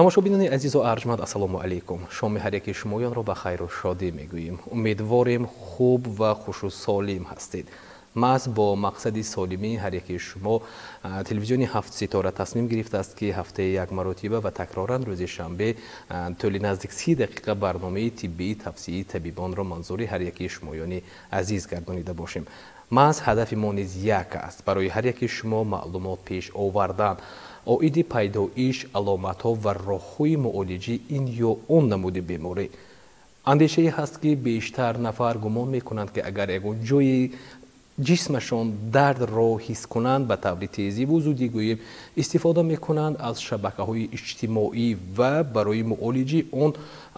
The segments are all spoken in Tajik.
тамошобинони азизу арҷманд, ассалому алайкум. шоми ҳар яки шумоёнро ба хайру шодӣ мегӯем. умедворем хуб ва хушу солим ҳастед. маҳз бо мақсади солимии ҳар яки шумо телевизиони ҳафт ситора тасмим гирифтааст ки ҳафтаи як маротиба ва такроран рӯзи шанбе тӯли наздик 30 дақиқа барномаи тиббии тавсияи табибонро манзури ҳар яки шумоёни азиз гардонида бошем. маҳз ҳадафи мо низ як аст: барои ҳар яки шумо маълумот пеш овардан оиди пайдоиш аломатҳо ва роҳҳои муолиҷи ин ё он намуди беморӣ. андешае ҳаст ки бештар нафар гумон мекунанд ки агар ягон ҷои ҷисмашон дардро ҳис кунанд ба таври тезӣ ву зудӣ гӯем истифода мекунанд аз шабакаҳои иҷтимоӣ ва барои муолиҷи он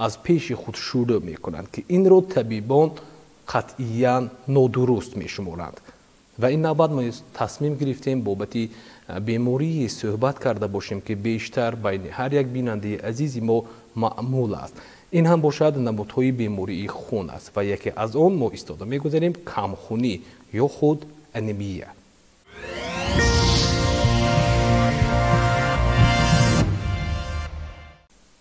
аз пеши худ шурӯъ мекунанд ки инро табибон қатъиян нодуруст мешуморанд. ва ин навбат мо тасмим гирифтем бобати бемории суҳбат карда бошем ки бештар байни ҳар як бинандаи азизи мо маъмул аст. ин ҳам бошад намудҳои бемории хун аст ва яке аз он мо истода мегузарем камхунӣ ё худ анемия.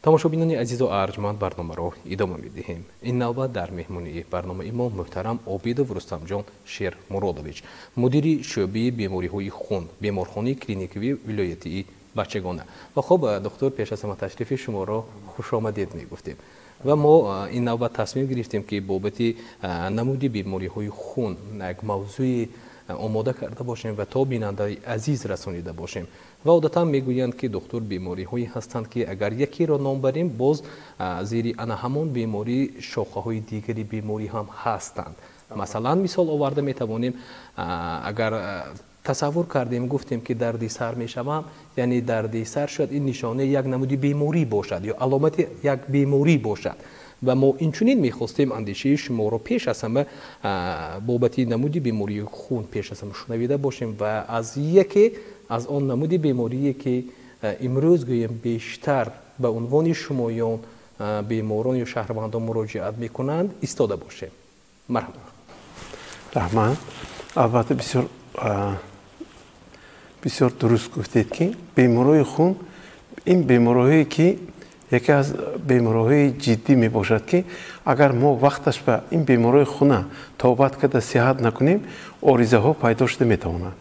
тамошобинони азизу арҷманд, барномаро идома медиҳем. ин навбат дар меҳмонии барномаи мо муҳтарам Обидов Рустамҷон Шермуродович, мудири шӯъбаи бемориҳои хун, беморхонаи клиникавии вилоятии бачагона. ва хуб доктор, пеш аз ҳама ташрифи шуморо хушомадед мегуфтем. ва мо ин навбат тасмим гирифтем ки бобати намуди бемориҳои хун як мавзӯи омода карда бошем ва то бинандаи азиз расонида бошем. ва одатан мегӯянд ки доктор бемориҳое ҳастанд ки агар якеро ном барем боз зери ана ҳамон беморӣ шохаҳои дигари беморӣ ҳам ҳастанд. масалан мисол оварда метавонем, агар тасаввур кардем гуфтем ки дарди сар мешавам, яъне дарди сар шояд ин нишонаи як намуди беморӣ бошад ё аломати як беморӣ бошад. ва мо инчунин мехостем андешаи шуморо пеш аз ҳама бобати намуди бемории хун пеш аз ҳама шунавида бошем ва аз яке аз он намуди беморие ки имрӯз гӯем бештар ба унвони шумоён беморон ё шаҳрвандон муроҷиат мекунанд истода бошем. марҳабо. раҳмат. албатта бисёр дуруст гуфтед ки бемории хун ин бемориҳое ки яке аз бемориҳои ҷиддӣ мебошад ки агар мо вақташ ба ин бемории хуна тобат карда сиҳат накунем, оризаҳо пайдо шуда метавонад.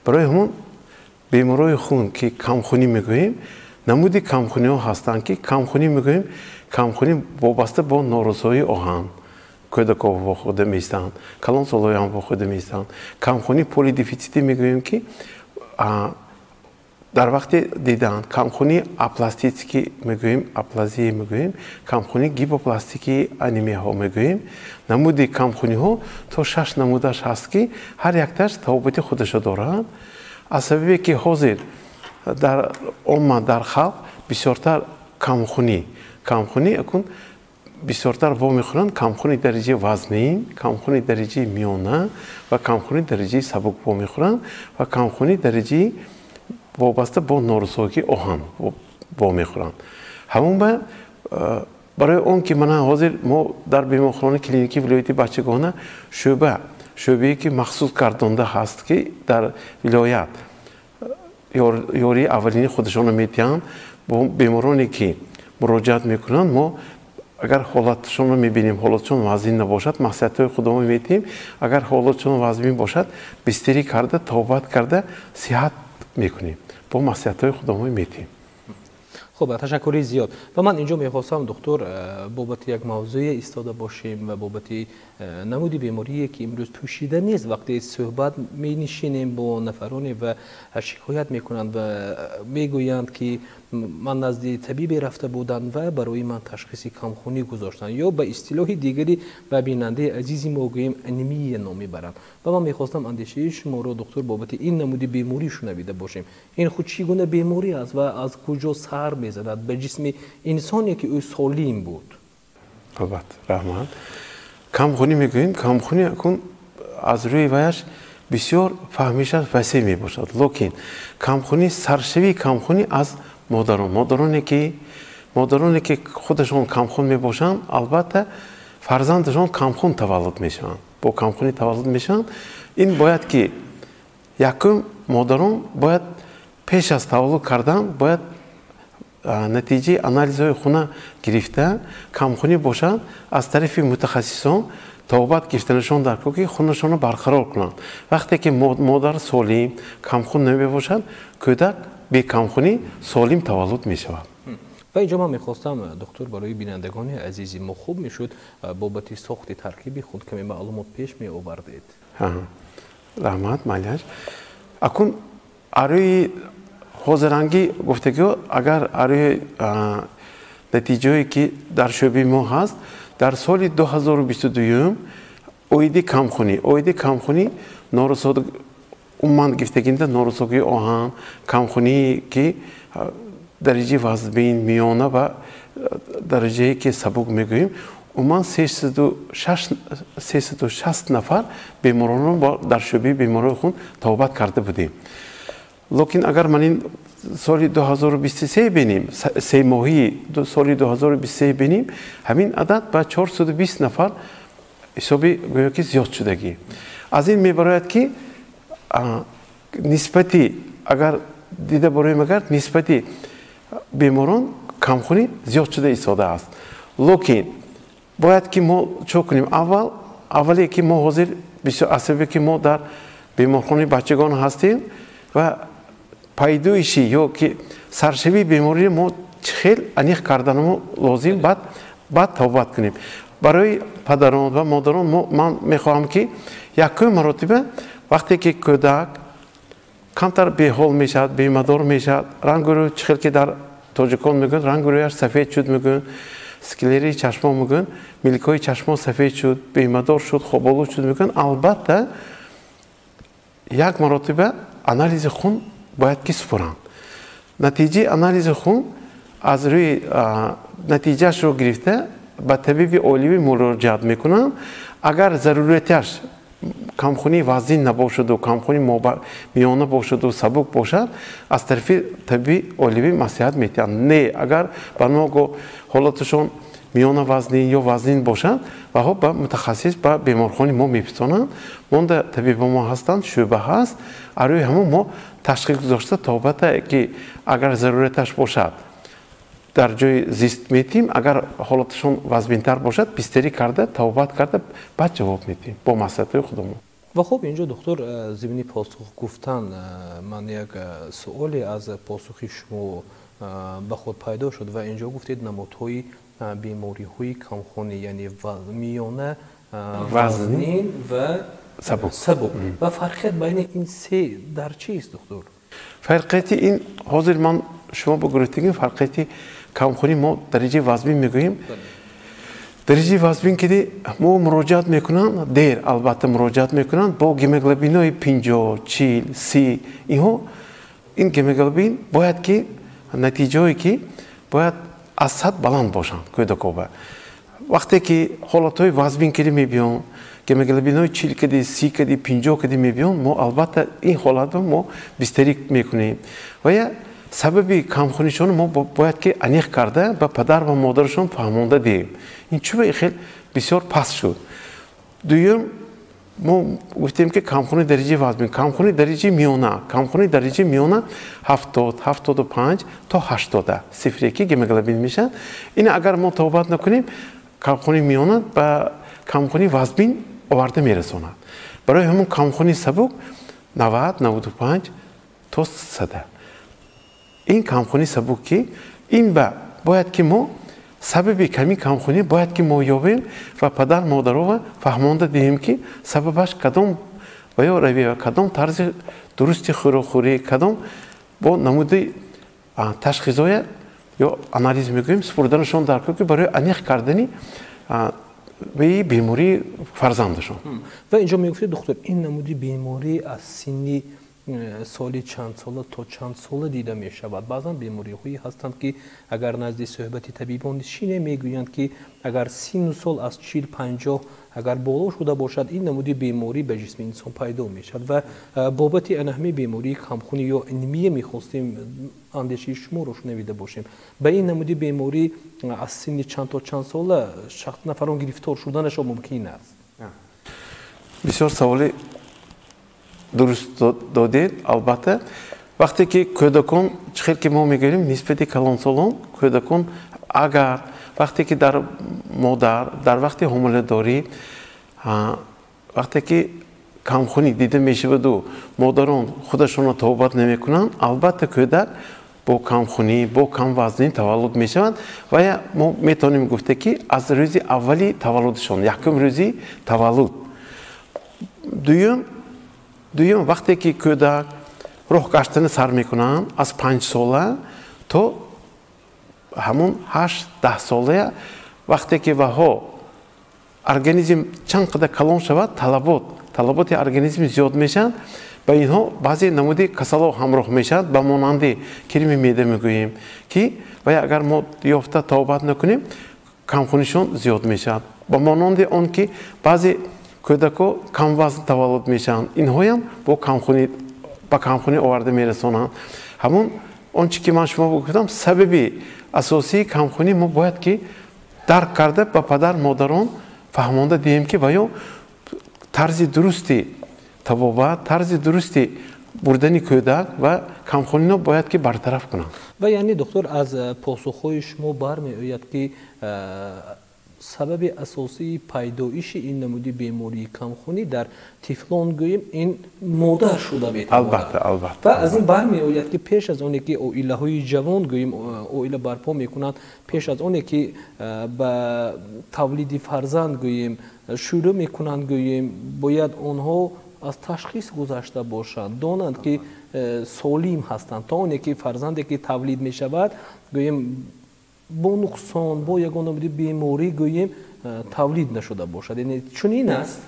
барои ҳамон бемории хун ки камхунӣ мегӯем, намуди камхуниҳо ҳастанд ки камхунӣ мегӯем, камхунӣ вобаста бо норасоии оҳан, кӯдакҳо вохӯрда меистанд, калонсолҳои ҳам вохӯрда меистанд. камхунӣ полидефицитӣ мегӯем ки дар вақти дидан камхунӣ апластики мегӯем, аплазия мегӯем, камхунӣ гипопластики анемияҳо мегӯем. намуди камхуниҳо то 6 намудаш ҳаст ки ҳар якташ тавобати худашо дорад. аз сабабе ки ҳозир дар омма дар халқ бисёртар камхунӣ акун бисёртар вомехӯранд камхуни дараҷаи вазнин, камхуни дараҷаи миёна ва камхуни дараҷаи сабук вомехӯранд ва камхуни дараҷаи вобаста бо норасоигии оҳан вомехӯранд. ҳамон ба барои он ки мана ҳозир мо дар беморхонаи клиникии вилояти бачагона шӯъбае ки махсус гардонда ҳаст ки дар вилоят ёрии аввалини худашонро медиҳанд бо бемороне ки муроҷиат мекунанд. мо агар ҳолатшонро мебинем, ҳолатшон вазин набошад, маслиҳатҳои худомо медиҳем. агар ҳолатшон вазин бошад, бистирӣ карда тобат карда сиҳат мекунем, бо маслиҳатҳои худомо медиҳем. хуб, ташаккури зиёд. ва ман инҷо мехостам доктор бобати як мавзӯе истода бошем ва бобати намуди беморие ки имрӯз пӯшида нест. вақте суҳбат менишинем бо нафароне ва шикоят мекунанд ва мегӯянд ки ман назди табибе рафта будам ва барои ман ташхиси камхунӣ гузоштанд ё ба истилоҳи дигари ба бинандаи азизи мо гӯем анемия ном мебаранд. ва ман мехостам андешаи шуморо доктор бобати ин намуди беморӣ шунавида бошем. ин худ чӣ гуна беморӣ аст ва аз куҷо сар мезанад ба ҷисми инсоне ки ӯ солим буд? албатта, раҳмат. камхунӣ мегӯем, камхунӣ акун аз рӯи ваяш бисёр фаҳмишаш васеъ мебошад. локин камхунӣ, саршавии камхунӣ аз модароне ки худашон камхун мебошанд, албатта фарзандашон камхун таваллуд мешаванд, бо камхунӣ таваллуд мешаванд. ин бояд ки якум модарон бояд пеш аз таваллуд кардан бояд نتیجه آنالیزهای خونه گرفته کمخونی باشد از طرف متخصصان توبت گرفتنشان در که خونشان رو برقرار کنند. وقتی که مادر سالم کمخون نمی باشد کودک به کمخونی سالم تولد می شود. و اینجا من میخواستم دکتر برای بینندگان عزیزی ما خوب میشد بابت ساخت ترکیبی خود کمی معلومات پیش می آوردید. رحمت مالیش. اکنون آروی حاضرانگی گفتگو اگر آروی نتیجه‌ای که در شعبه ما هست در سال 2022 اویدی کمخونی نورسود عموما گفتگینده نورسوگی آهن کمخونی که درجه وزبین میانه و درجه‌ای که سبک میگوییم عموما 360 نفر بیماران در شعبه بیماری خون توبت کرده بودیم. لیکن اگر من این سال 2023 بینیم 3 ماهی سال 2023 بینیم همین عدد با 420 نفر حسابی گویا که زیاد شدگی. از این میبراید که نسبتی اگر دیده برایم اگر نسبتی بیماران کمخونی زیاد شده ایستاده است. لیکن باید که ما چه کنیم اولی که ما حاضر بسیار عصبی که ما در بیمارخانه بچگان هستیم و پیدایشی یا که سرشوی بیماری ما خیلی انیق کردن ما لازم بعد توبت کنیم. برای پدران و مادران من میخواهم که یکی مرتبه وقتی که کودک کمتر بی‌حال میشد بی‌مدار میشد رنگ روی چخیل که در تاجیکان میگن رنگ رویش سفید شد میگن سکلری چشما میگن میلکای چشما سفید شد بی‌مدار شد خوابالود شد میگن البته یک مرتبه آنالیز خون باید که سپرند. نتیجه آنالیز خون از روی نتیجهش رو گرفته به طبیب اولیوی مراجعت میکنن. اگر ضرورتش کمخونی وزن نباشد و کمخونی میانه باشد و سبک باشد از طرف طبیب اولیوی مصلحت میتن. نه اگر برنامه حالتشون میانه وزنی یا وزن باشد و ها به متخصص به بیمارخانه ما میپسونن. مونده طبیب ما هستند شعبه هست اروی همون ما تشخیص گذاشته توبت که اگر ضرورتش باشد در جای زیست میتیم اگر حالتشون وزن‌تر باشد بیستری کرده توبت کرده بعد جواب میدیم با مصلحت خودمون. و خب اینجا دکتر ضمن پاسخ گفتن من یک سوالی از پاسخ شما به خود پیدا شد و اینجا گفتید نمودهای بیماری های کمخونی یعنی میانه وزنین و سبک و فرقیت بین این سه در چیست دکتر؟ فرقیت این حاضر من شما بگویید فرقیت کمخونی ما درجه وزبین میگوییم. درجه وزبین که ما مراجعت میکنن دیر البته مراجعت میکنن با گیموگلوبین های 50 40 30 این گیموگلوبین باید که نتیجه هایی که باید از 100 بلند باشن کودک‌ها. وقتی که حالت های وزبین که میبینن گیموگلوبین های 40 کدی 30 کدی 50 کدی میبینن ما البته این حالت رو ما بیستری میکنیم و یا سببی کمخونیشون ما باید که انیق کرده به پدر و مادرشون فهمونده دیم. این چوبه خیلی بسیار پس شد. دویم ما گفتیم که کمخونی درجه وزن کمخونی درجه میانه 70 75 تا 80 صفری که گیموگلوبین میشن. این اگر ما توبت نکنیم کمخونی میانه به کمخونی وزن آورده میرسونه. برای همون کمخونی سبک 90 95 تا 100 این کمخونی سبکی این باید که ما سبب کمی کمخونی باید که ما یابیم و پدر مادرها فهمانده دهیم که سببش کدام و یا رویه کدام طرز درستی خوری کدام با نمود تشخیصای یا آنالیز میگوییم سپردنشون در که برای انیق کردنی به بیماری فرزندشون. و اینجا میگفتید دکتر این نمودی بیماری از سنی سالی چند ساله تا چند ساله دیده می شود. بعضا بیماری هایی هستند که اگر نزد صحبت طبیبان نشینه میگویند که اگر سن و سال از 40 50 اگر بالا شده باشد این نمودی بیماری به جسم انسان پیدا می شود و بابت انهمی بیماری کمخونی یا انیمیه میخواستیم اندیشه شما رو شنویده باشیم. به این نمودی بیماری از سن چند تا چند ساله شخص نفران گرفتار شدنش ممکن است؟ بسیار سوال درست دادید. البته وقتی که کودکان چخیر که ما میگوییم نسبت کلانسالان کودکان اگر وقتی که در مادر در وقت حمله داری وقتی که کمخونی دیده میشه و مادران خودشون رو توبت نمیکنن البته کودک با کمخونی با کم وزنی تولد میشوند و ما میتونیم گفته که از روزی اولی تولدشون یکم روزی تولد دویم وقتی که کودک راه گشتن سر میکنن از 5 ساله تا همون 8-10 ساله وقتی که وها ارگانیسم چند قدر کلان شود طلبات ارگانیسم زیاد میشن با اینها بعضی نمودی کسلا همراه میشد با مانند کریم معده میگوییم که و اگر ما یافته توبت نکنیم کمخونیشون زیاد میشد با مانند اون که بعضی کودکا کم وزن تولد میشن اینها هم با کمخونی آورده میرسونن همون اون چی که من شما گفتم سبب اساسی کمخونی ما باید که درک کرده با پدر مادران فهمانده دیم که باید طرز درستی توبه طرز درستی بردن کودک و کمخونی رو باید که برطرف کنن و یعنی دکتر از پاسخهای شما برمیآید که سبب اساسی پیدایش این نمودی بیماری کمخونی در طفلان گوییم این مادر شده میتواند البته و از این برمیآید که پیش از اونی که اویله های جوان گوییم اویله برپا میکنند پیش از اونی که به تولید فرزند گوییم شروع میکنند گوییم باید اونها از تشخیص گذشته باشند دانند که سالم هستند تا اونی که فرزندی که تولید می شود گوییم با نقصان با یگان بیماری گوییم تولید نشده باشد یعنی چنین است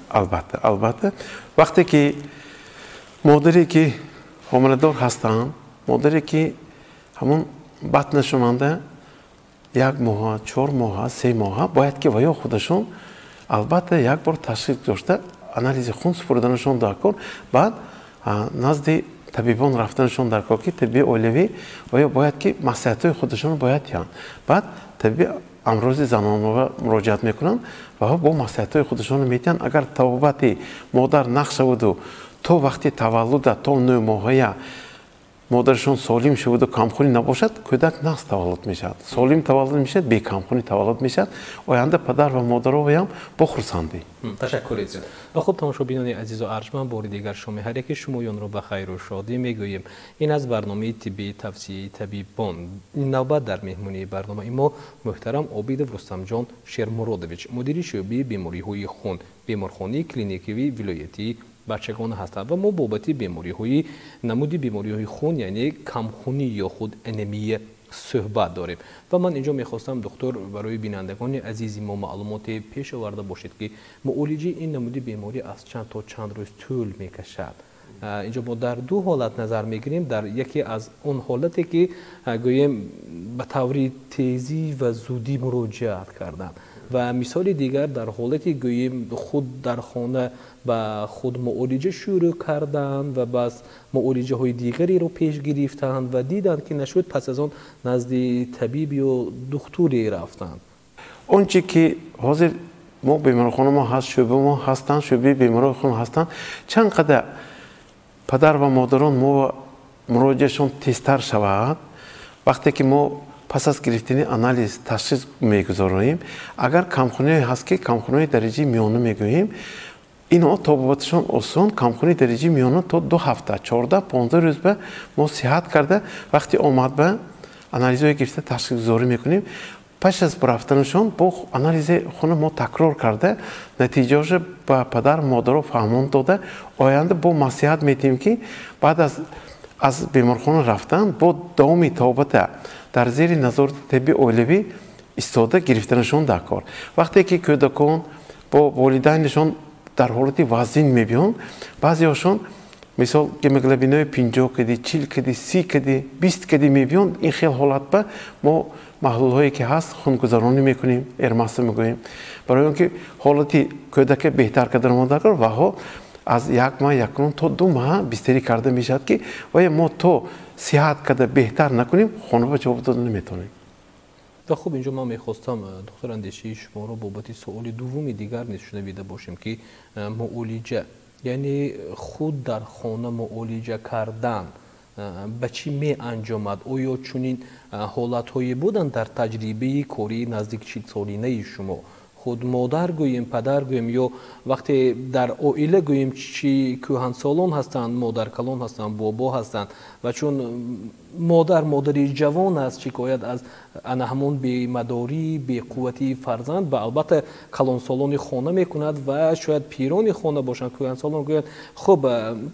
البته وقتی که مادری که حامله دار هستند مادری که همون بطن شوننده 1 ماه 4 ماه 3 ماه باید که ویا خودشون البته یک بار تشخیص داشته анализи خون супурданашон дар кор баъд назди табибон рафтанашон дар кор ки табиби оилавӣ оё бояд ки маслиҳатҳои худашонро бояд диҳанд баъд табиби амрози занонова муроҷиат мекунанд ва бо маслиҳатҳои худашонро медиҳанд агар табобати модар нақш шаваду то вақти таваллуда то 9 моҳая مادرشون سالم شود و کمخونی نباشد کودک نقص تولد میشد سالم تولد میشد بی کمخونی تولد میشد آینده پدر و مادرها هم بخورسندی تشکر زیاد و خب تماشاگران عزیز و ارجمند بار دیگر شما هر یک شمایان رو به خیر و شادی میگوییم این از برنامه طبی توصیه طبیبان نوبت در مهمونی برنامه ما محترم عابد رستم جان شیرمرادویچ مدیر شعبه بیماری های خون بیمارخانه کلینیکی ولایتی بچگان هستند و ما بابت بیماری های نمودی بیماری های خون یعنی کمخونی یا خود انمی صحبت داریم و من اینجا میخواستم دکتر برای بینندگان عزیزی ما معلومات پیش آورده باشید که معالجه این نمودی بیماری از چند تا چند روز طول میکشد اینجا ما در 2 حالت نظر میگیریم در یکی از اون حالتی که گوییم به طور تیزی و زودی مراجعت کردن و مثال دیگر در حالتی گوییم خود در خانه با خود معالجه شروع کردن و بس معالجه های دیگری رو پیش گرفتند و دیدند که نشد پس از آن نزد طبیب یا دکتری رفتند اون چی که حاضر ما بیمارخانه ما هست شعبه ما هستند شعبه بیمارخانه هستند چند قدر پدر و مادران ما مراجعهشون تیزتر شود وقتی که ما پس از گرفتن آنالیز تشخیص میگذاریم اگر کمخونی هست که کمخونی درجه میانه میگوییم اینا توباتشون آسان کمخونی درجه میانه تا 2 هفته 14-15 روز به ما صحت کرده وقتی آمد به آنالیزهای گرفته تشخیص گذاری میکنیم پس از برفتنشون با آنالیز خون ما تکرار کرده نتیجهش به پدر مادر فهماند داده آینده با نصیحت میدیم که بعد از بیمارخانه رفتن با دوام توبت در زیر نظر طبی اولیوی ایستاده گرفتنشون در کار وقتی که کودکان با والدینشون در حالت وزن میبینن بعضی هاشون مثال گموگلوبینای 50 کدی 40 کدی 30 کدی 20 کدی میبینن این خیلی حالت به ما محلول هایی که هست خونگذرانی میکنیم ارماسه میگوییم برای اینکه حالتی کودک بهتر کردن ما در کار و ها از 1 ماه 1 تا 2 ماه بستری کرده میشد که و ما تو صحت کرده بهتر نکنیم خانه به جواب دادن نمیتونیم و خب اینجا من میخواستم دکتر اندیشه شما رو بابت سوال دومی دیگر نیز شنویده باشیم که معالجه یعنی خود در خانه معالجه کردن به چی می انجامد؟ آیا چنین حالت‌هایی بودند در تجربه کاری نزدیک 40 سالینه شما؟ خود مادر گوییم، پدر گوییم، یا وقتی در عائله گوییم چی کهنسالان هستند، مادر کلان هستند، بابا هستند و چون مادری جوان است شکایت از همون بی‌مداری، بی‌قوتی فرزند و البته کلانسالان خانه میکند و شاید پیران خانه باشند. کهنسالان گوید خب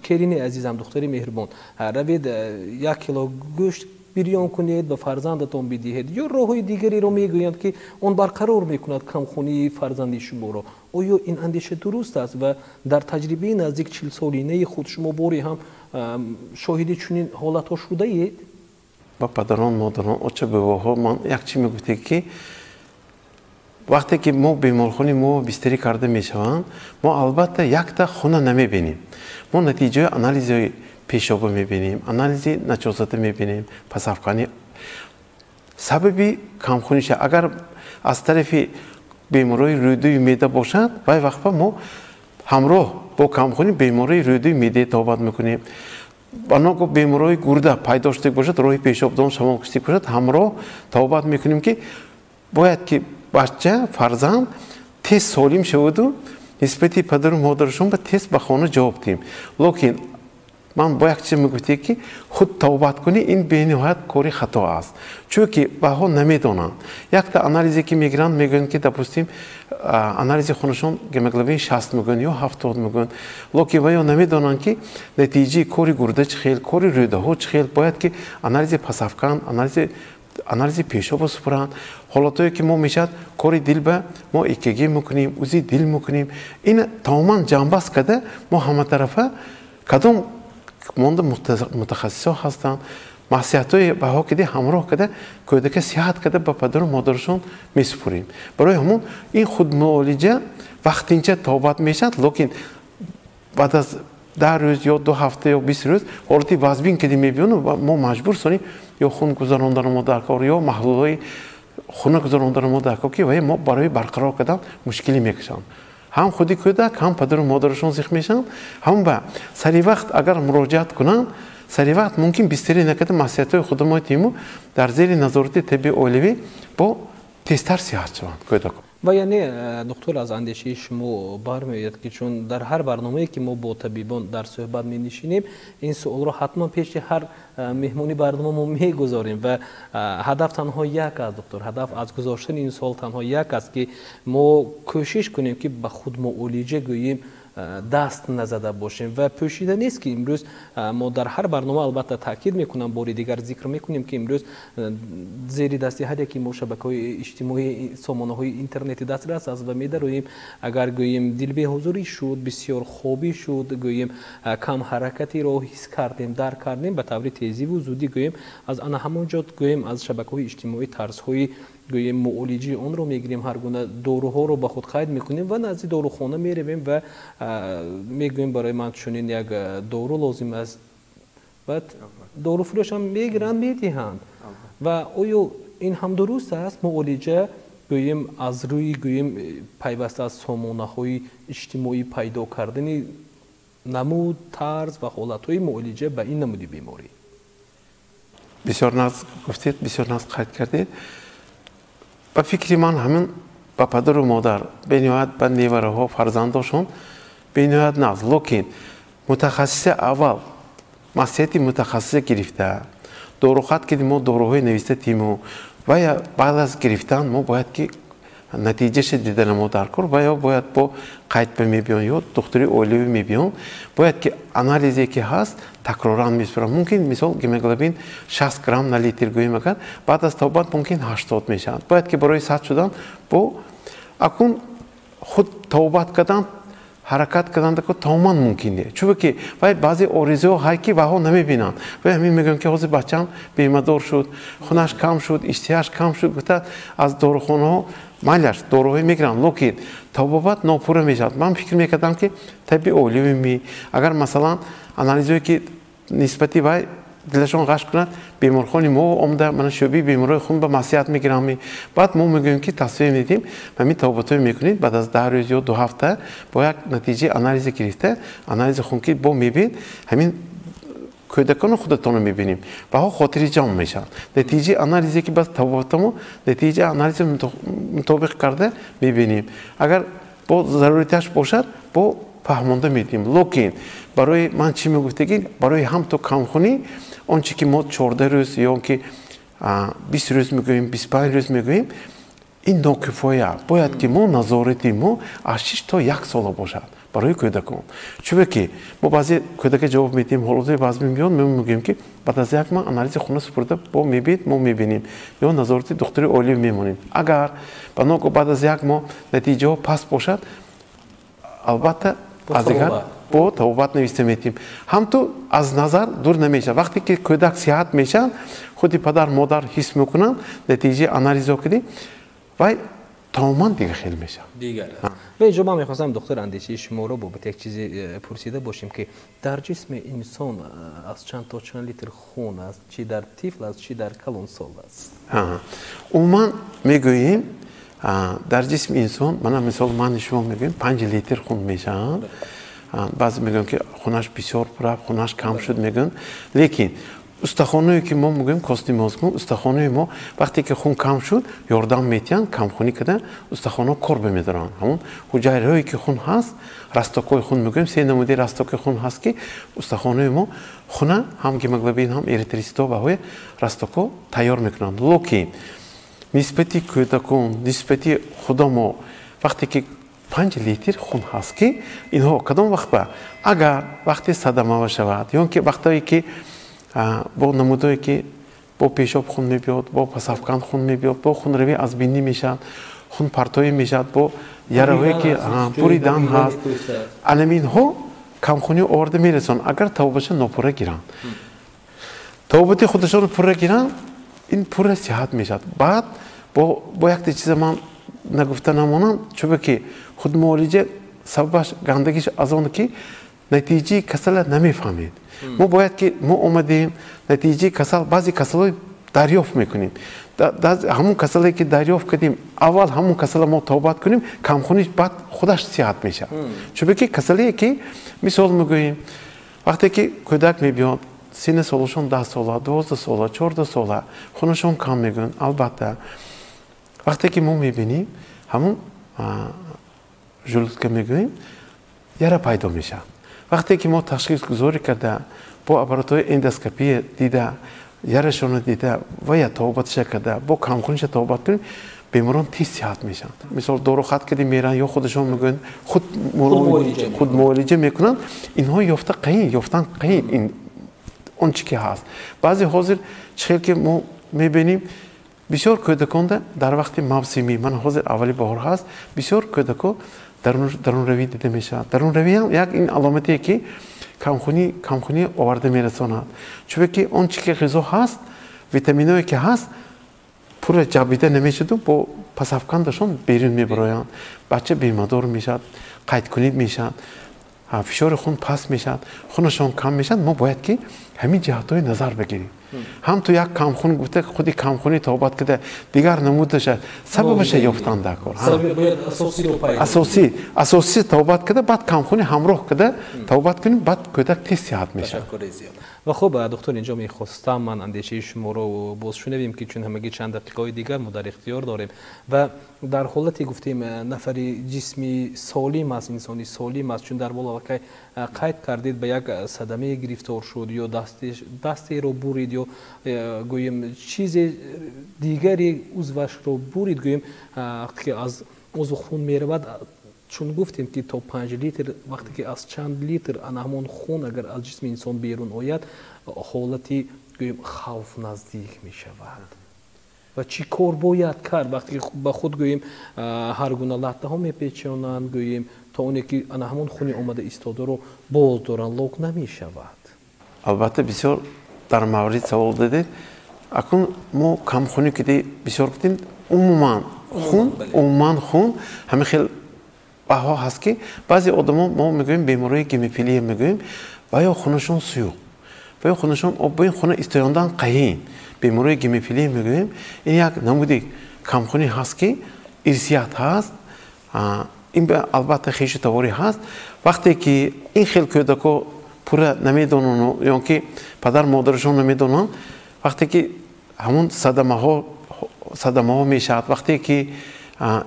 کرینی عزیزم، دختری مهربان، روید 1 کیلو گوشت بیریان کنید و فرزندتان بدهید، یا راههای دیگری رو میگویند که اون برقرار میکند کمخونی فرزندی شما رو. آیا این اندیشه درست است و در تجربه نزدیک 40 سالینه خود شما باری هم شاهد چنین حالت ها شده اید؟ با پدران مادران اوچه باباها من یک چی میگفته که وقتی که ما بیمارخانه ما بستری کرده میشوند، ما البته یک تا خونه نمیبینیم، ما نتیجه آنالیز پیشابه میبینیم، آنالیز نچوزاته میبینیم، پسافکانی. سببی کمخونیش اگر از طرف بیماری رویدوی میده باشد، وای وقتا ما همراه با کمخونی بیماری رویدوی میده صحبت میکنیم. بنا که بیماری گرده پیدا شده باشد، راه پیشابدان شما کشته باشد، همراه صحبت میکنیم که باید که بچه فرزند تست سالم شود و نسبتی پدر و مادرشون به تست به خانه جواب دیم. لیکن من با یک چیز میگویم که خود توبت کنی، این به نهایت کاری خطا است، چون که بها نمیدونن. یک تا آنالیزی که میگیرن میگن که دپوستیم آنالیز خونشون گموگلوبین 60 میگن یا 70 میگن، لیکن ویا نمیدونن که نتیجه کاری گرده چه خیل، کاری روده ها چه خیل. باید که آنالیز پسافکان، آنالیز پیشاب سپران، حالاتایی که ما میشد کاری دل به ما ایکگی میکنیم، اوزی دل میکنیم. این تماما جنبش کده ما همه طرفه کدام مانده متخصص هستند، معصیت‌های بها کده همراه کده که که سیاحت کده با پدر و مادرشون میسپریم. برای همون این خود معالجه وقتی اینجا توبت میشد، لیکن بعد از 10 روز یا 2 هفته یا 20 روز حالتی وزبین کده میبینیم و ما مجبور سونیم یا خون گذراندن ما در کار یا محلولهای خون گذراندن ما در کار که و ما برای برقرار کردن مشکلی میکشن. هم خودی کودک هم پدر و مادرشون زخم میشن، هم با سری وقت اگر مراجعت کنن سری وقت ممکن بستری نکرده معصیت‌های خودمون تیمو در زیر نظارت طبی اولوی با تستر صحت شوند کودک. و یعنی دکتر از اندیشه شما برمیاد که چون در هر برنامه‌ای که ما با طبیبان در صحبت می‌نشینیم این سوال رو حتما پیش هر مهمونی برنامه ما می‌گذاریم و هدف تنها یک است دکتر، هدف از گذاشتن این سوال تنها یک است که ما کوشش کنیم که به خود معالجه گوییم دست نزده باشیم و پوشیده نیست که امروز ما در هر برنامه البته تاکید میکنم، باری دیگر ذکر میکنیم که امروز زیر دستی هر یکی ما شبکه‌های اجتماعی، سامانه‌های اینترنتی دسترس است و می‌داریم اگر گوییم دل به حضوری شد، بسیار خوبی شد، گوییم کم حرکتی رو حس کردیم، درک کردیم، به طور تیزی و زودی گوییم از آن همونجا گوییم از شبکه‌های اجتماعی طرزهای گوییم معالجه اون رو میگیریم، هر گونه داروها رو با خود قید میکنیم و نزد داروخانه میرویم و میگوییم برای من چنین یک دارو لازم است، بعد دارو فروش هم میگیرن میدهند و آیا این هم درست است؟ معالجه گوییم از روی گوییم پیوسته از سامانه‌های اجتماعی پیدا کردن نمود، طرز و حالت‌های معالجه به این نمودی بیماری. بسیار ناز گفتید، بسیار ناز قید کردید. با فکری من همین با پدر و مادر به نهایت با نیوره ها فرزنداشون به نهایت ناز، لیکن متخصص اول مسئله متخصص گرفته داروخط که ما داروهای نوشته تیمو و یا بعد از گرفتن ما باید که نتیجهش دیدن ما در کار و یا باید با قید به میبیان یا دکتری اولوی میبیان باید که آنالیزی که هست تکراران میسپرن. ممکن مثال گموگلوبین 60 گرم نه لیتر گوییم اگر بعد از توبت ممکن 80 میشن. باید که برای ساعت شدن با اکون خود توبت کردن حرکت کردن که تماما ممکنه، چون که بعضی آرزو های که بها نمیبینن و همین میگن که حاضر بچه‌م بیمه‌دار شد، خونش کم شد، اشتهاش کم شد، گفت از داروخانه ها مالش داروهای میگیرن، لیکن توبت ناپوره میشد. من فکر میکردم که طبی اولوی می اگر مثلا آنالیزی که نسبتی به دلشون غش کند بیمارخانه ما اومده من شوبی بیماری خون به معصیت میگیرم، بعد ما میگیم که تصمیم میدیم همین توبتوی میکنید بعد از 10 روز یا 2 هفته با یک نتیجه آنالیز گرفته آنالیز خون که با میبین همین کودکان خودتون رو میبینیم و ها خاطری جمع میشن نتیجه آنالیزی که بس تواتمو نتیجه آنالیز مطابق کرده میبینیم اگر با ضرورتش باشد با فهمانده میدیم لکن برای من چی میگفتگین برای هم تو کمخونی آنچه که ما 14 روز یا که 20 روز میگوییم 25 روز میگوییم این ناکفایه باید که ما نظارتی ما از 6 تا 1 سال باشد برای کودکان چون که ما بعضی کودک جواب میدیم حالا بعضی میگن ما میگیم که بعد از یک ماه آنالیز خونه سپرده با میبینیم ما میبینیم یا نظارتی دکتر عالی میمونیم اگر بناگو بعد از یک ماه نتیجه پس باشد البته از دیگر با توبت نویسته میتیم هم تو از نظر دور نمیشه وقتی که کودک صحت میشن خودی پدر مادر حس میکنن نتیجه آنالیز کردیم و تماما دیگه خیلی میشه دیگر و اینجا من میخواستم دکتر اندیشه شما رو بابت یک چیزی پرسیده باشیم که در جسم انسان از چند تا چند لیتر خون است چی در طفل است چی در کلان سال است عموما میگوییم در جسم انسان من شما میگویم 5 لیتر خون میشن بعضی میگن که خونش بسیار پر خونش کم شد میگن لیکن استخوانی که ما میگیم کاستی مازگون استخوانی ما وقتی که خون کم شد یاردم میتین کم خونی کردن استخوانا کار بمیدارن همون حجره هایی که خون هست رستاکای خون میگیم 3 نمونه رستاکای خون هست که استخوانی ما خونه هم گیموگلوبین هم اریتریسیتا و های رستاکا تیار میکنن لکن نسبتی کودکان نسبتی خدا ما وقتی که 5 لیتر خون هست که اینها کدام وقت با اگر وقتی صدمه شود یا که وقتی که با نمودایی که با پیشاب خون میبیاد با پسافکان خون میبیاد با خون روی از بینی میشد خون پرتوی میشد با یراهایی که بریدن هست علمین ها کمخونی آورده میرسن اگر توبهش ناپوره گیرن توبتی خودشون پوره گیرن این پوره صحت میشد بعد با یک چیز من نگفته نمونم چون که خود معالجه سببش گندگیش از اون که نتیجه کسل نمیفهمید ما باید که ما اومدیم نتیجه کسل بعضی کسل دریافت میکنیم همون کسلی که دریافت کردیم اول همون کسل ما توبت کنیم کمخونیش بعد خودش صحت میشه چون که کسلی که مثال میگوییم وقتی که کودک میبیاد سن سالشون 10 ساله 12 ساله 14 ساله خونشون کم میگن البته وقتی که ما میبینیم همون ژلوتکا میگوییم یاره پیدا میشه وقتی که ما تشخیص گذاری کرده با آپاراتور اندوسکوپی دیده یارشون دیده و یا توبتش کرده با کمخونیش توبت کنیم بیماران تیز صحت میشن مثال دورو خط کردیم میرن یا خودشون میگن خود معالجه میکنن اینها یافتن قین این اون چی که هست بعضی حاضر چخیل که ما میبینیم بسیار کودکان در وقت موسمی من حاضر اولی بهار هست بسیار کودکان درون روی دیده میشه درون روی هم یک این علامتیه که کمخونی آورده میرساند چون که اون چی که غذا هست ویتامینایی که هست پور جابیده نمیشد و با پسافکندشون بیرون میبراین بچه بیمادار میشد قید کنید میشد فشار خون پس میشد خونشون کم میشد ما باید که همین جهتهای نظر بگیریم هم تو یک کمخون گفته خودی کمخونی توبت کرده دیگر نمودش سببش یافتن در کار اساسی توبت کرده بعد کمخونی همراه کرده توبت کنیم بعد کودک تیز صحت میشه و خب دکتر اینجا میخواستم من اندیشه شما رو باز شنویم که چون همگی چند دقیقه دیگر ما در اختیار داریم و در حالتی گفتیم نفری جسمی سالم است انسانی سالم است چون در واقع قید کردید به یک صدمه گرفتار شد یا دستی رو برید یا گویم چیز دیگری عضوش رو برید گویم که از عضو خون میرود چون گفتیم که تا 5 لیتر وقتی که از چند لیتر همون خون اگر از جسم انسان بیرون آید حالتی گویم خوف نزدیک می شود و چی کار باید کرد وقتی به خود گویم هر گونه لطه ها میپیچونند گویم تا اونی که همون خونی اومده ایستاده رو باز دارن لوک نمی شود البته بسیار در مورد سوال دادید اکنون ما کم خونی که بسیار گفتیم عموما خون همه خیلی بها هست که بعضی آدما ما میگویم بیماری گیموفیلی میگویم و یا خونشون سیوق و یا خونشون آب این خونه استایاندن قین بیماری گیموفیلی میگویم این یک نمودی کمخونی هست که ارثیات هست این به البته خیش تواری هست وقتی که این خیلی کودکو پورا نمیدونن یا که پدر مادرشون نمیدونن وقتی که همون صدمه ها میشد وقتی که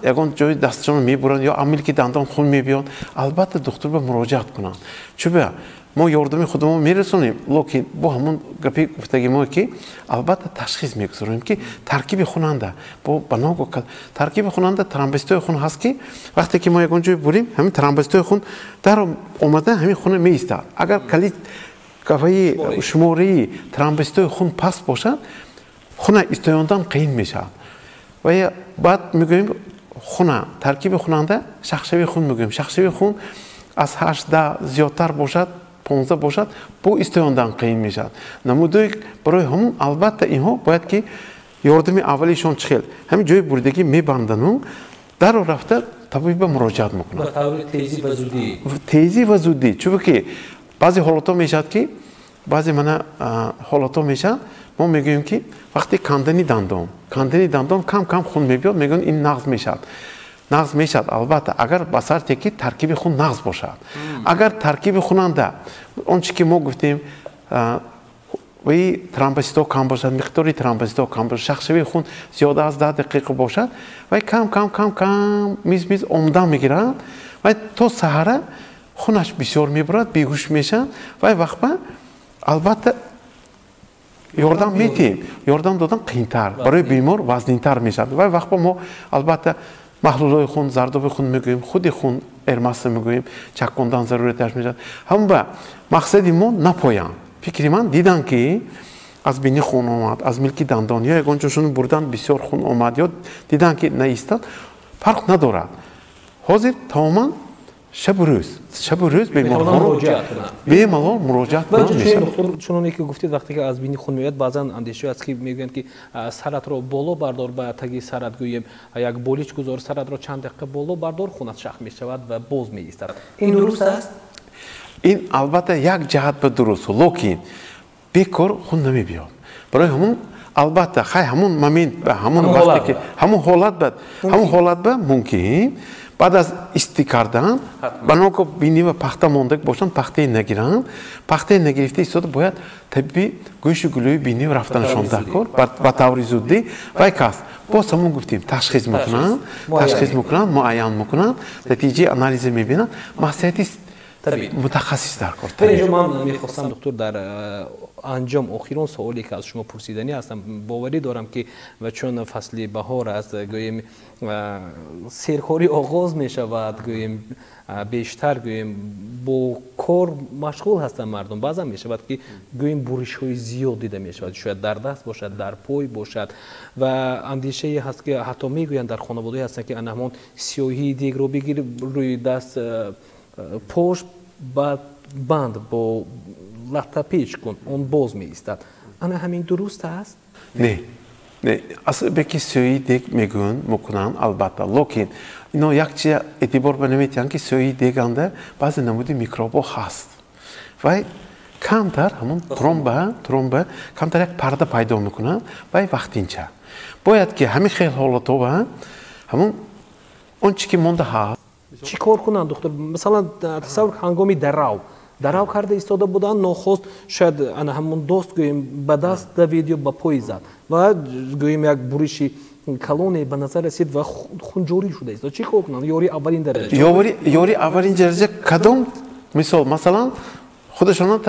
یگان جای دستشون میبرن یا عمل که دندان خون میبیان البته دکتر به مراجعت کنن چون ما یاردمی خودمون میرسونیم لیکن با همون گپی گفتگی ما که البته تشخیص میگذاریم که ترکیب خوننده با بناگو ترکیب خوننده ترومبوسیت‌های خون هست که وقتی که ما یگان جای بریم همین ترومبوسیت‌های خون در اومده همین خون میایستاد اگر کلی کافی شماره ترومبوسیت‌های خون پس باشد خون ایستادن قین میشه و بعد میگویم خون ترکیب خوننده شخصی خون میگویم شخصی خون از 8 زیادتر باشد 15 باشد با ایستادن قین میشد نمودی برای همون البته اینها باید که یاردم اولیشون چخیل همین جای بردگی میبندن در رفته طبیب مراجعت میکنن با طور تیزی و زودی تیزی و زودی چون که بعضی حالات میشد که بعضی من حالات میشد ما میگیم که وقتی کندنی دندان کم کم خون میبیاد میگن این نقض میشد نقض میشد البته اگر بسر که ترکیب خون نقض باشد اگر ترکیب خوننده اون چی که ما گفتیم وی ترومبوسیت‌ها کم باشد مقداری ترومبوسیت‌ها کم باشد شخصی خون زیاده از 10 دقیقه باشد و کم میز عمده میگیرند و تا سحر خونش بسیار میبرد بیهوش میشن و وقت البته یاردم میتیم یاردم دادن قینتر برای بیمار وزنینتر میشد و وقت ما البته محلولای خون زرداب خون میگوییم خود خون ارماس میگوییم چک کردن ضرورتش میشد هم به مقصدی ما نپایان فکری من دیدن که از بینی خون اومد از ملکی دندان یا یگانجاشون بردن بسیار خون اومد یا دیدن که نیستاد فرق ندارد حاضر تماما شب و روز بیماران مراجعت کنند چون که گفتید وقتی که از بینی خون میاد بعضا اندیشه است که میگن که سرت رو بالا بردار با تگی سرت گوییم یک بولیچ گذار سرت رو چند دقیقه بالا بردار خونت شخ میشود و باز میایستد این درست است این البته یک جهت به درست لیکن بیکار خون نمیبیاد برای همون البته همون مومنت همون وقتی که همون حالت به ممکن بعد از استیکاردن بناکو بینی و پخته مانده باشن پخته نگیرن پخته نگرفته ایستاده باید طبیعی گوش گلوی بینی و رفتنشان دکار با طور زودی و کس باز همون گفتیم تشخیص میکنن معین میکنن نتیجه آنالیز میبینن مصلحتی متخصص در کار در اینجا من میخواستم دکتر در انجام آخرین سوالی که از شما پرسیدنی هستم باوری دارم که و چون فصل بهار است گوییم سیرکاری آغاز می شود گوییم بیشتر گوییم با کار مشغول هستن مردم بعضا می شود که گوییم بورش های زیاد دیده می شود شاید در دست باشد در پای باشد و اندیشه هست که حتی می گویند در خانواده هستن که انهمان سیاهی دیگ رو بگیر روی دست پشت بعد بند با لطه پیچ کن اون باز می ایستد انا همین درست است؟ نه اصلا بکی سیاهی دیگ میکنن البته لیکن اینا یک چیز اعتبار بنمیتن که سیاهی دیگنده بعضی نمودی میکروب هست و کمتر همون ترومبه کمتر یک پرده پیدا میکنن و وقتینچه باید که همین خیلی حالات ها همون اون چی که مونده هست چی کار کنند دکتر مثلا تصور هنگامی درو کرده ایستاده بودن نخست شاید انا همون دوست گوییم به دست دوید یا به پای زد و گوییم یک بوریشی کلونی به نظر رسید و خونجوری شده است چی کار کنند یاری اولین درجه یاری اولین درجه کدام مثلا خودشان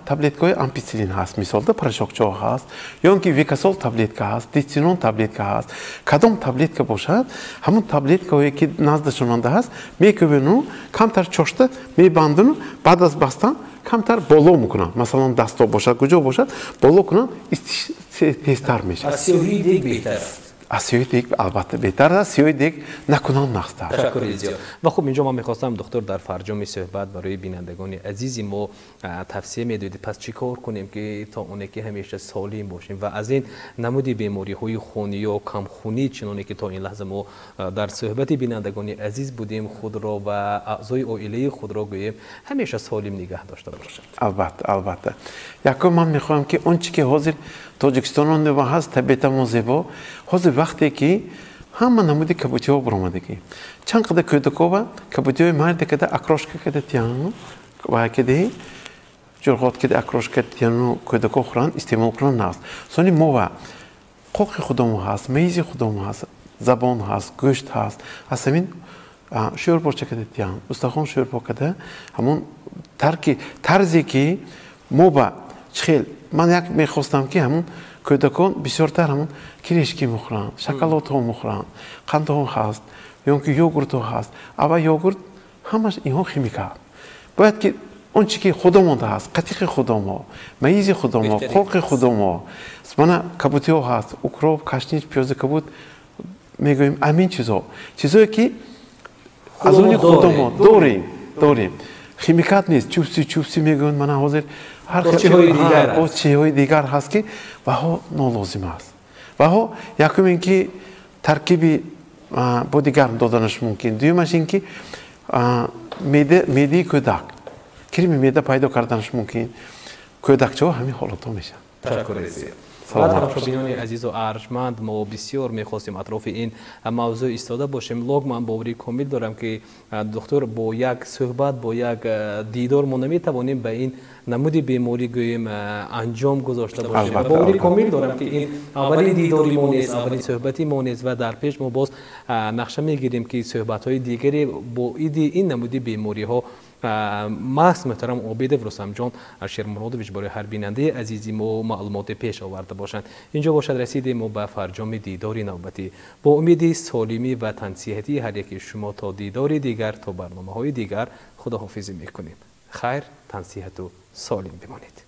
تابلت‌های آمپیسیلین هست مثال ده پراشوکچو هست یا اینکه ویکاسول تابلت هست دیستینون تابلت هست کدام تابلت باشد همون تابلت که نزدشان هست میکوبنو کمتر چشته میبندن بعد از بستن کمتر بالا میکنن مثلا دستا باشد کجا باشد بالا کنن تیزتر میشه سیاهی دیگ بهتر سیاهی دیگ البته بهتر است سیاهی دیگ نکنن نخستر تشکر زیاد و خب اینجا من میخواستم دکتر در فرجام صحبت برای بینندگان عزیزی ما توصیه میدادید پس چیکار کنیم که تا اونی که همیشه سالم باشیم و از این نمودی بیماری های خونی یا کم خونی چنانی که تا این لحظه ما در صحبت بینندگان عزیز بودیم خود را و اعضای عائله خود را گوییم همیشه سالم نگه داشته باشیم البته یکم من میخوام که اون چی که حاضر تاجیکستان و هست طبیعتا زیبا حاضر وقتی که همه نمودی کبوتی ها برآمدگی چند قدر کدکوبا کبوتی های مرد کده اکروش کده تیانو و کده جرقات که اکروش کرد یعنی کودک خوران استعمال کنن است. سونی موا قوق خودمون هست، میزی خودمون هست، زبان هست، گوشت هست. اصلا شور پرچه کده دیان، استخوان شور پکده همون طرزی که موا چخیل من یک میخواستم که همون کودکان بسیارتر همون کریشکی مخورن، شکلات ها مخورن، قند ها هست، یا که یوگورت ها هست. اول یوگورت همش اینها خیمیکا. باید که اون چی که خودمون هست، قطیق خودمون، میزی خودمون، خوک خودمون، اسمانا کبوتی ها هست، اوکروب، کاشنیش، پیاز کبوت میگویم امین چیزایی که از اون خودمون داریم. خیمیکات نیست، چوبسی میگوین من حاضر هر چیزهای دیگر هست که و ها نالازم است. و ها یکم این که ترکیبی با دیگر دادنش ممکن. دویمش این که میده کودک کریم میده پیدا کردنش ممکن. کودکچه ها همین حالت ها میشن. تشکر عزیز. طرفداران عزیز و ارجمند ما بسیار میخواستیم اطراف این موضوع ایستاده باشیم. لوگ من باوری کامل دارم که دکتر با یک صحبت با یک دیدار ما نمیتوانیم به این نمودی بیماری گوییم انجام گذاشته باشیم. باوری کامل دارم که این اولین دیداری ما نیست، اولین صحبتی ما نیست و در پیش ما باز نقشه میگیریم که صحبت های دیگری با این نمودی بیماری ها محض محترم عابد و رستم جان شیرمرادویچ برای هر بیننده عزیزی ما معلومات پیش آورده باشند. اینجا باشد رسیدیم ما به فرجام دیداری نوبتی. با امید سالمی و تنصیحتی هر یکی شما تا دیداری دیگر، تا برنامه های دیگر خداحافظی میکنیم. خیر، تنصیحت و سالم بمانید.